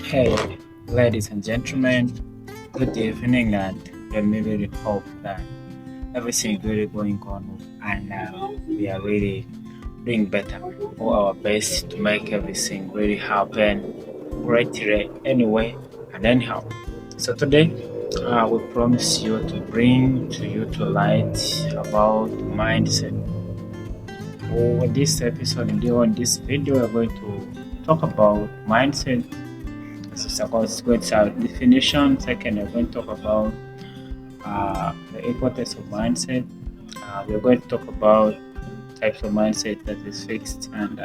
Hey, ladies and gentlemen, good evening, and let me really hope that everything is really going on and we are really doing better for our best to make everything really happen greatly anyway and anyhow. So today, we promise you to bring to you to light about mindset. For this episode, and on this video, we're going to talk about mindset. So it's going to have definition. Second, we're going to talk about the importance of mindset. We're going to talk about types of mindset that is fixed and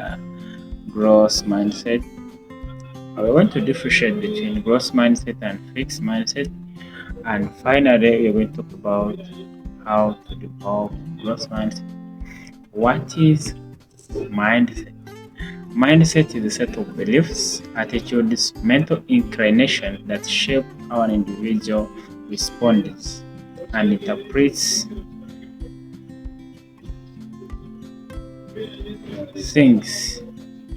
growth mindset. We're going to differentiate between growth mindset and fixed mindset. And finally, we're going to talk about how to develop growth mindset. What is mindset? Mindset is a set of beliefs, attitudes, mental inclination that shape how an individual responds and interprets things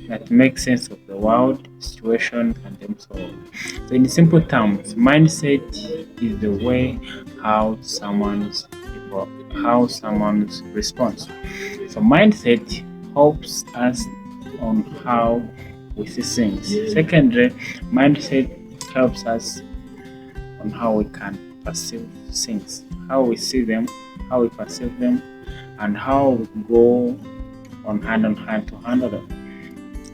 that make sense of the world, situation, and themselves. So, in simple terms, mindset is the way how someone's responds. So, mindset helps us on how we see things. Secondly, mindset helps us on how we can perceive things, how we see them, how we perceive them, and how we go on hand to handle them.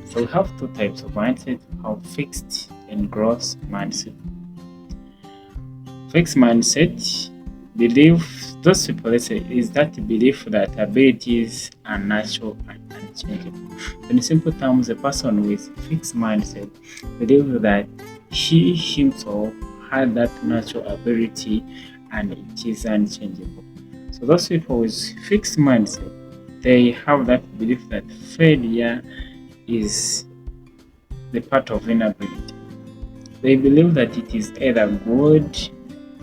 So we have two types of mindset: have fixed and growth mindset. Fixed mindset belief, those people, let's say, is that belief that abilities are natural and unchangeable. In simple terms, a person with fixed mindset believes that he himself had that natural ability and it is unchangeable. So those people with fixed mindset, they have that belief that failure is the part of inability. They believe that it is either good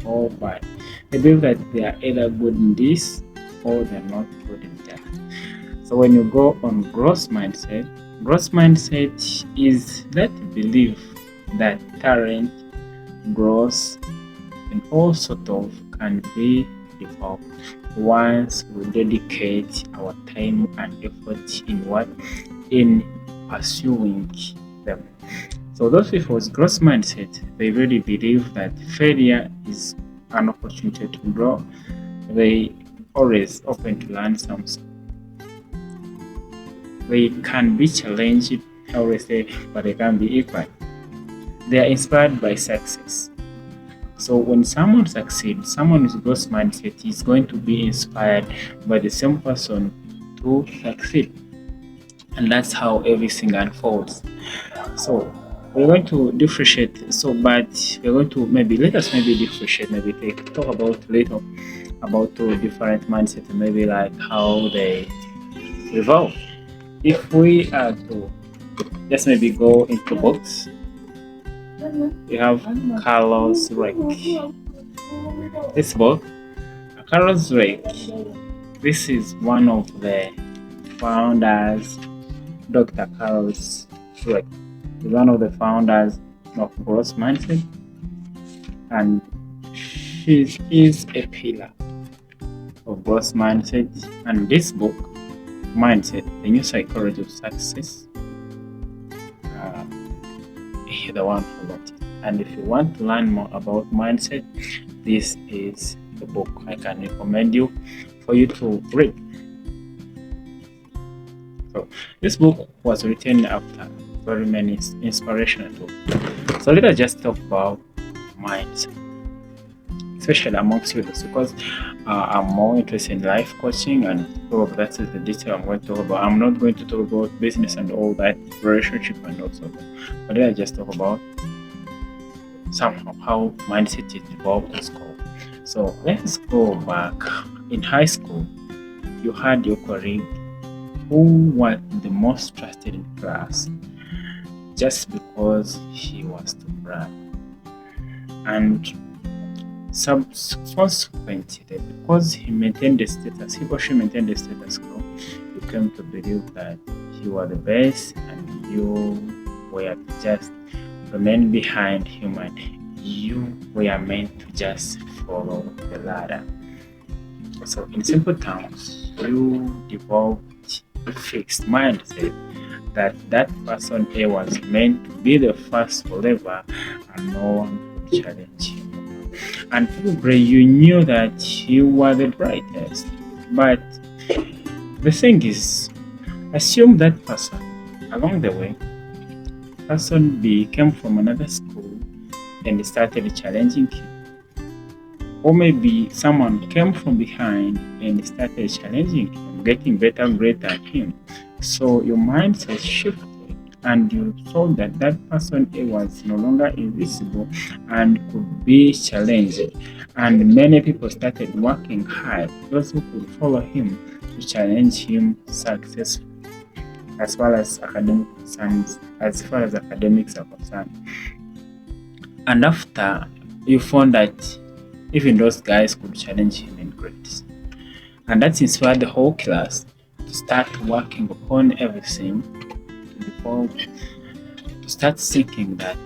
or bad. They believe that they are either good in this or they're not good in that. So when you go on growth mindset is that belief that talent, growth, and all sort of can be developed once we dedicate our time and effort in pursuing them. So those people with growth mindset, they really believe that failure is an opportunity to grow. They always open to learn something. They can be challenged, I always say, but they can be equal. They are inspired by success. So when someone succeeds, someone with growth mindset is going to be inspired by the same person to succeed. And that's how everything unfolds. So we're going to differentiate. But we're going to let us differentiate, talk about later about two different mindsets, maybe like how they evolve. If we are to just maybe go into books, we have Carlos Drake. This book, Carlos Drake, this is one of the founders, Dr. Carlos Drake is one of the founders of growth mindset, and she is a pillar of growth mindset. And this book, Mindset, the New Psychology of Success, is the one who wrote it. And if you want to learn more about mindset, this is the book I can recommend you for you to read. So this book was written after very many inspirational books. So let us just talk about mindset, especially amongst youths, because I'm more interested in life coaching, and probably that is the detail I'm going to talk about. I'm not going to talk about business and all that, relationship and also, but let us just talk about somehow how mindset is developed in school. So let's go back. In high school, you had your colleague who was the most trusted in class just because he was too brag. And subsequently, because he or she maintained the status quo, you came to believe that you were the best and you were just remain behind human. You were meant to just follow the ladder. So in simple terms, you developed a fixed mindset that person A was meant to be the first forever and no one could challenge him. And probably you knew that you were the brightest. But the thing is, assume that person along the way, person B came from another school and started challenging him. Or maybe someone came from behind and started challenging him, getting better grade than him. So your mindset shifted and you saw that that person A was no longer invisible and could be challenged. And many people started working hard, those who could follow him to challenge him successfully, as far as academics are concerned. And after you found that even those guys could challenge him in grades. And that inspired the whole class to start working upon everything, to start thinking that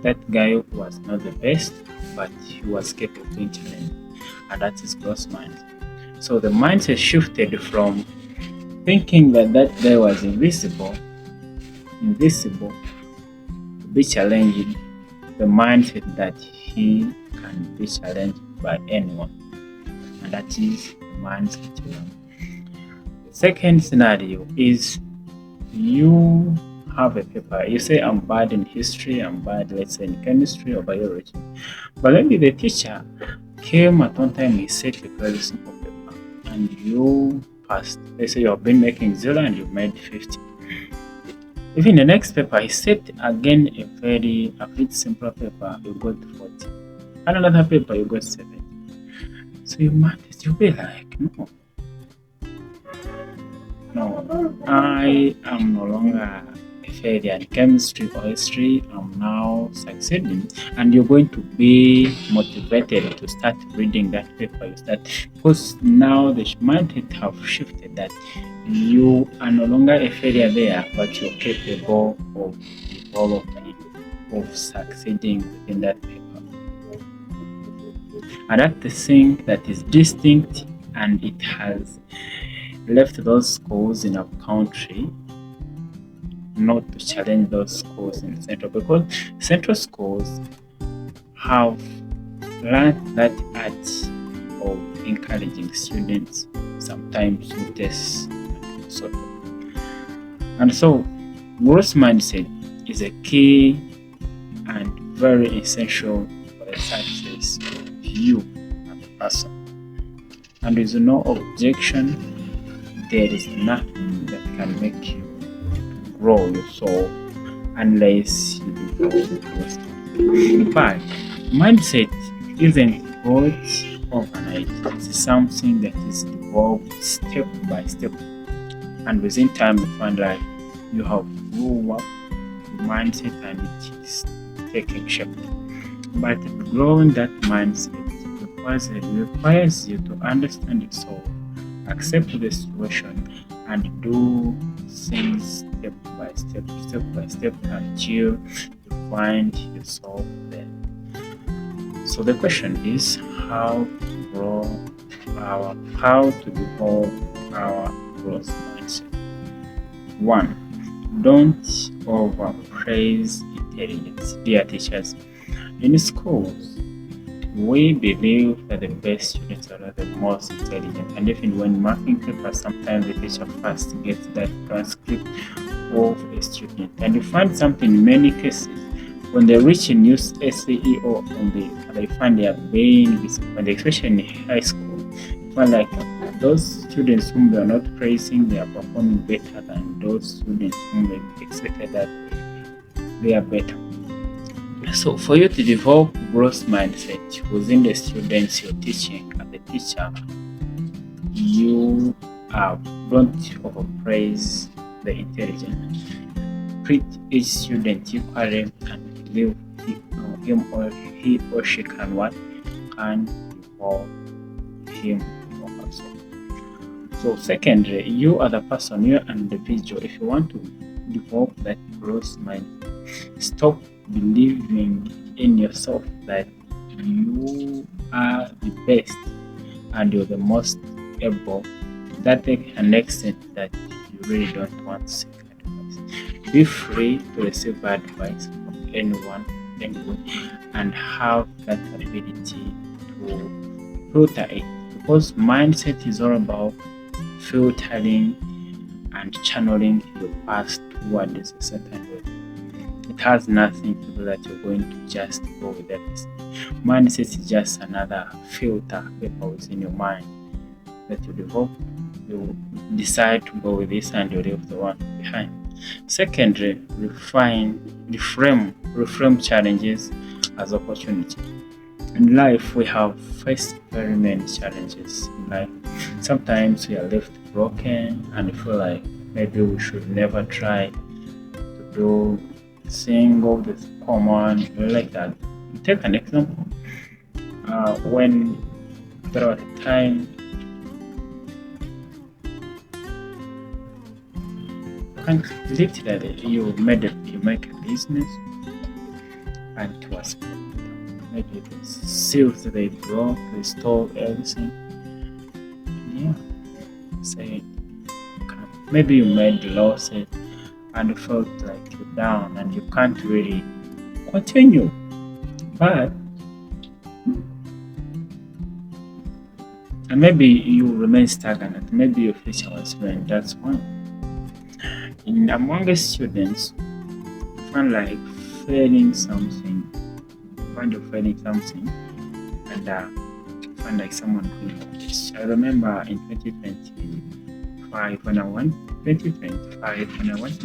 that guy was not the best, but he was capable of being challenged. And that is God's mind. So the mindset shifted from thinking that that guy was invisible, to be challenging, the mindset that he can be challenged by anyone, and that is the mindset. The second scenario is you have a paper. You say, I'm bad in history, I'm bad, let's say, in chemistry or biology. But maybe the teacher came at one time, he set a very simple paper, and you passed. Let's say you have been making 0 and you made 50. Even the next paper, he set again a very simple paper, you got 40. And another paper, you got 70. So you might be like, no, I am no longer a failure in chemistry or history. I'm now succeeding. And you're going to be motivated to start reading that paper you start, because now the mindset have shifted that you are no longer a failure there, but you're capable of developing, of succeeding in that paper. And that's the thing that is distinct, and it has left those schools in our country not to challenge those schools in Central, because Central schools have learned that art of encouraging students, sometimes with this sort of. And so, growth mindset is a key and very essential for the success of you as a person. And there is no objection, there is nothing that can make you grow your soul unless you develop growth. In fact, mindset isn't got overnight. It's something that is developed step by step. And within time, you find like you have grew up the mindset and it is taking shape. But growing that mindset requires you to understand your soul, accept the situation, and do things step by step until you find yourself there. So the question is how to develop our growth mindset. 1. Don't overpraise intelligence. Dear teachers, in schools, we believe that the best students are the most intelligent, and even when marking papers, sometimes the teacher first gets that transcript of a student. And you find something in many cases, when they reach a new SAE or they find they are being disappointed, especially in high school, you find like those students whom they are not praising, they are performing better than those students whom they expected that they are better. So for you to develop growth mindset within the students you're teaching as a teacher, you don't overpraise the intelligent. Treat each student equally and believe him or he or she can develop him or herself. So secondly, you are the person, you are an individual. If you want to develop that growth mindset, stop believing in yourself that you are the best and you're the most able, that take an extent that you really don't want to seek advice. Be free to receive advice from anyone, anyone, and have that ability to filter it. Because mindset is all about filtering and channeling your past towards a certain way. It has nothing to do that you're going to just go with everything. Mindset is just another filter paper within your mind that you develop. You decide to go with this and you leave the one behind. Secondly, reframe challenges as opportunity. In life, we have faced very many challenges in life. Sometimes we are left broken and we feel like maybe we should never try to do single this common like that. Take an example. When there was a time and literally you make a business and it was maybe the sales they broke, they stole everything. Yeah, say maybe you made losses and you felt like you're down and you can't really continue. But and maybe you remain stagnant, maybe your future was ruined, that's one. In among the students, you find like failing something, find you failing something, and find like someone who knows. I remember in 2025 when I went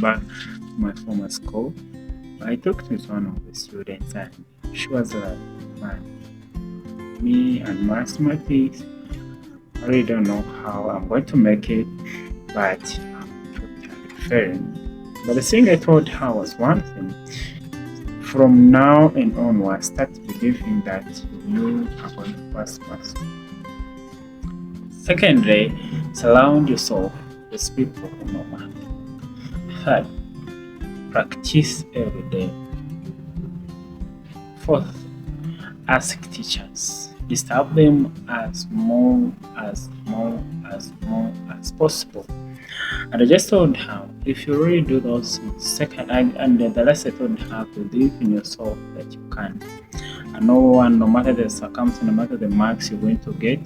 back to my former school, I talked with one of the students and she was like, man, me and mathematics, I really don't know how I'm going to make it, but failing. But the thing I told her was one thing. From now and onwards, start believing that you are going to pass. Secondly, surround yourself with people who know math. Third, practice every day. Fourth, ask teachers. Disturb them as more as possible. And I just told her, if you really do those things, second, and the last I told her, believe in yourself that you can. And no matter the circumstance, no matter the marks you're going to get,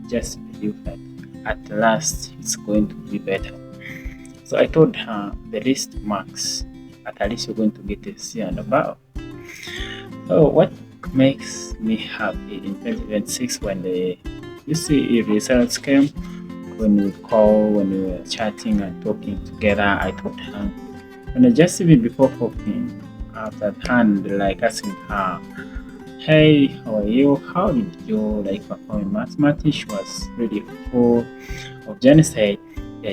just believe that at last it's going to be better. So I told her the least marks, at least you're going to get a C and above. So what makes me happy in 2026 when the results came, when we were chatting and talking together, I told her, and I just even before talking, after hand, like asking her, hey, how are you? How did you like perform in mathematics? She was really full of genocide. Yeah,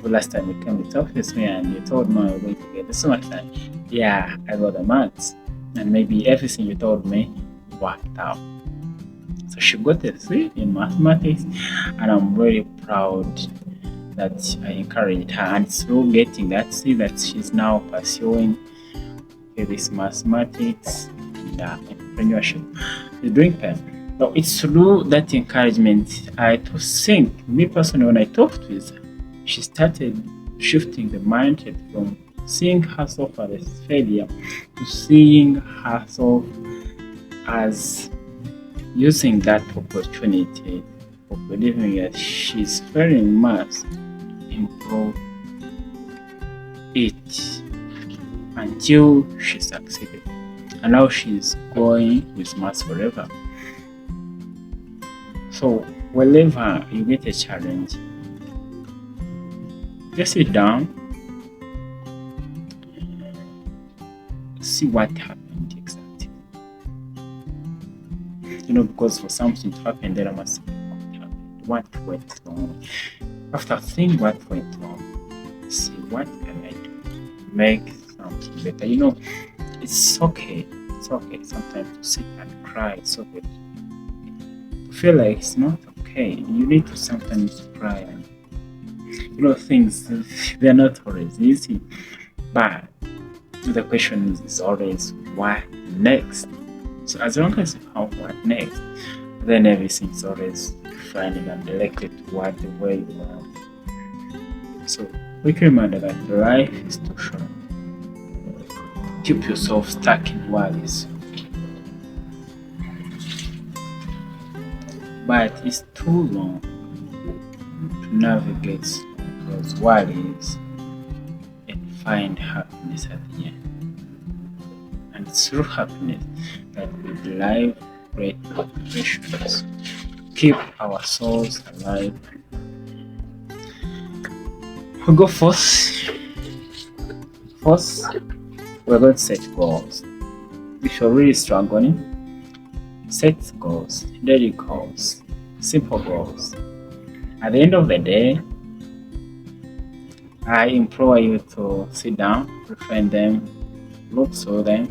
the last time you came to talk with me and you told me I was going to get so much time. Yeah, I got the maths. And maybe everything you told me worked out. So she got a C in mathematics, and I'm very proud that I encouraged her. And through getting that C, that she's now pursuing this mathematics and entrepreneurship, she's doing well. So it's through that encouragement I to think, me personally, when I talked with her, she started shifting the mindset from seeing herself as a failure to seeing herself as using that opportunity of believing that she's failing maths, improve it until she succeeded. And now she's going with maths forever. So whenever you get a challenge, just sit down, see what happened exactly. Because for something to happen, there must be what happened, what went wrong. After seeing what went wrong, see what can I do, make something better. It's okay. It's okay sometimes to sit and cry. It's okay to feel like it's not okay. You need to sometimes cry, and things they're not always easy, but The question is always what next. So as long as you have what next, then everything's always defined and directed toward the way you are. So quick reminder that life is too short. Keep yourself stuck in worries, but it's too long to navigate those worries and find happiness at the end. And it's through happiness that we derive great motivations, keep our souls alive. We go first. First, we're going to set goals. If you're really struggling, set goals, daily goals, simple goals. At the end of the day, I implore you to sit down, refine them, look through them,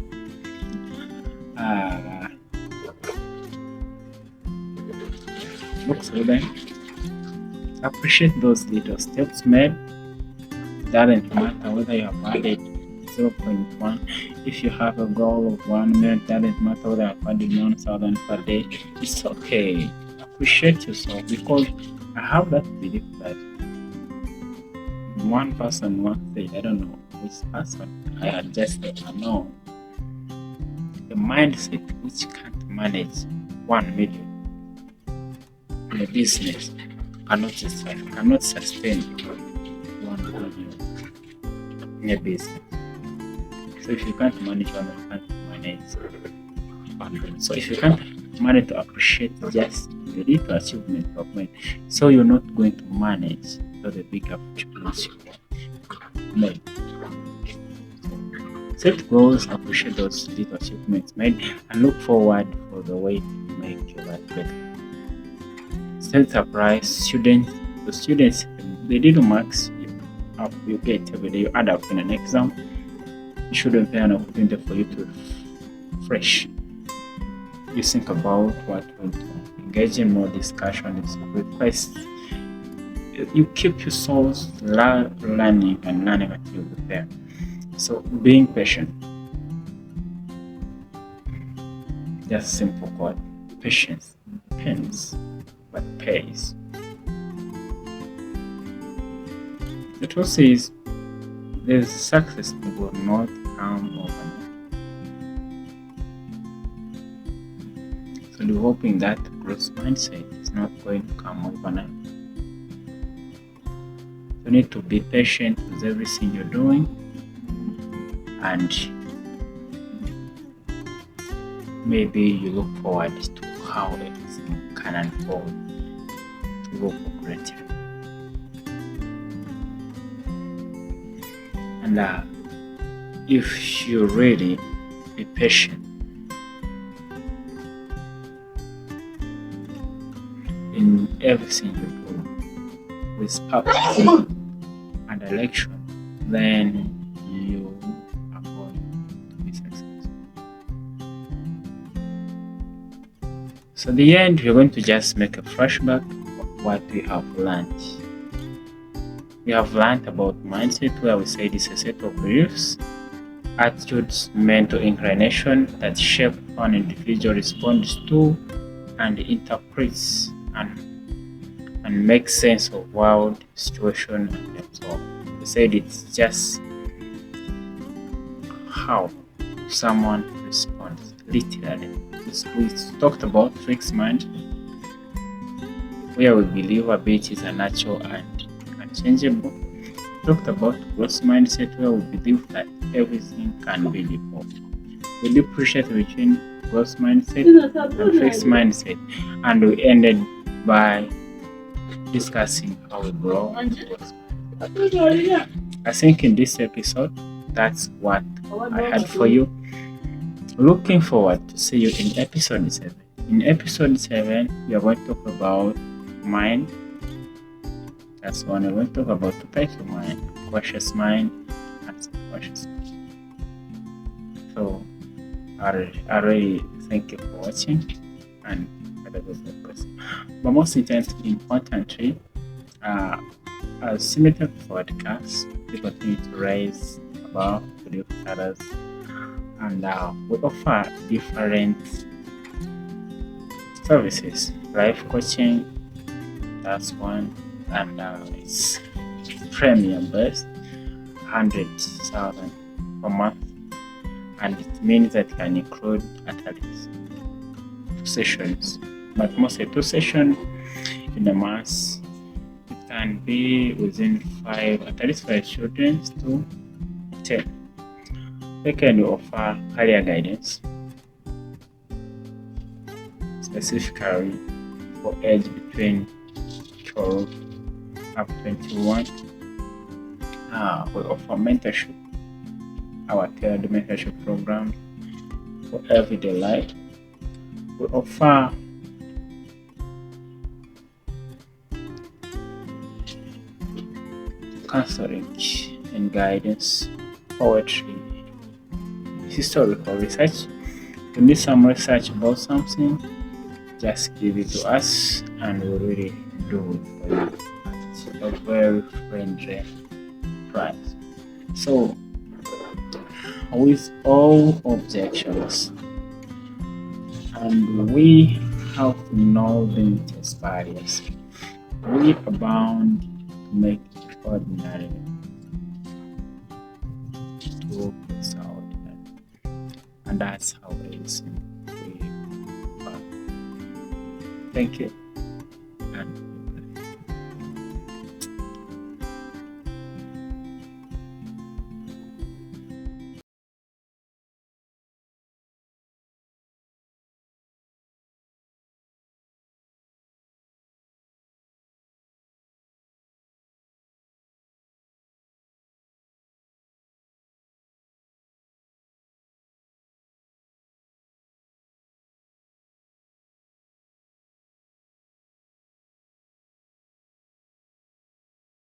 appreciate those little steps made. It doesn't matter whether you have added 0.1. If you have a goal of 1 minute, doesn't matter whether you have added 1,000 per day. It's okay. Appreciate yourself, because I have that belief that one person once said, I don't know which person, I had just said, no, the mindset which can't manage 1 million in a business cannot sustain 1 million in a business. So if you can't manage 1 million, you can't manage 1 million. So if you can't manage to appreciate just the little achievement you have made, so you're not going to manage the bigger achievements you made. Set goals, appreciate those little achievements made, and look forward for the way to make your life better. Set surprise students. The students, the little marks you get every day, you add up in an exam. It shouldn't be an opportunity for you to refresh. You think about what went on, engage in more discussions, requests. You keep your souls learning and learning until you prepare. So being patient. Just simple word. Patience pains, but pays. The truth is, there's success that will not come overnight. So we're hoping that growth mindset is not going to come overnight. You need to be patient with everything you're doing, and maybe you look forward to how everything can unfold to go for greater. And if you really be patient in everything you do with purpose and direction, then you are going to be successful. So at the end, we're going to just make a flashback of what we have learned. We have learned about mindset, where we said it's a set of beliefs, attitudes, mental inclination that shape how an individual responds to and interprets and makes sense of world, situation, and themselves. We said it's just how someone responds, literally. We talked about fixed mind, where we believe abilities are natural and unchangeable. We talked about growth mindset, where we believe that everything can be developed. We differentiate between growth mindset and fixed mindset, and we ended by discussing how we grow. I think in this episode, that's what I had for you. Looking forward to see you in episode 7. In episode 7, we are going to talk about mind. That's one. We're going to talk about perpetual mind, cautious mind, and subconscious mind. So I really thank you for watching, and but most importantly, as similar podcasts, we continue to raise about with others, and we offer different services. Life coaching, that's one, and it's premium based, 100,000 per month, and it means that it can include at least 2 sessions, but mostly 2 sessions in a month. It can be within at least 5 children to 10. Second, we offer career guidance, specifically for age between 12 up to 21. We offer mentorship, our tailored mentorship program for everyday life. We offer counseling and guidance, poetry, historical research. If you need some research about something, just give it to us and we'll really do it for you at a very friendly price. So, with all objections, and we have no limited barriers, we are bound to make it ordinary to work this out, and that's how it is. Thank you.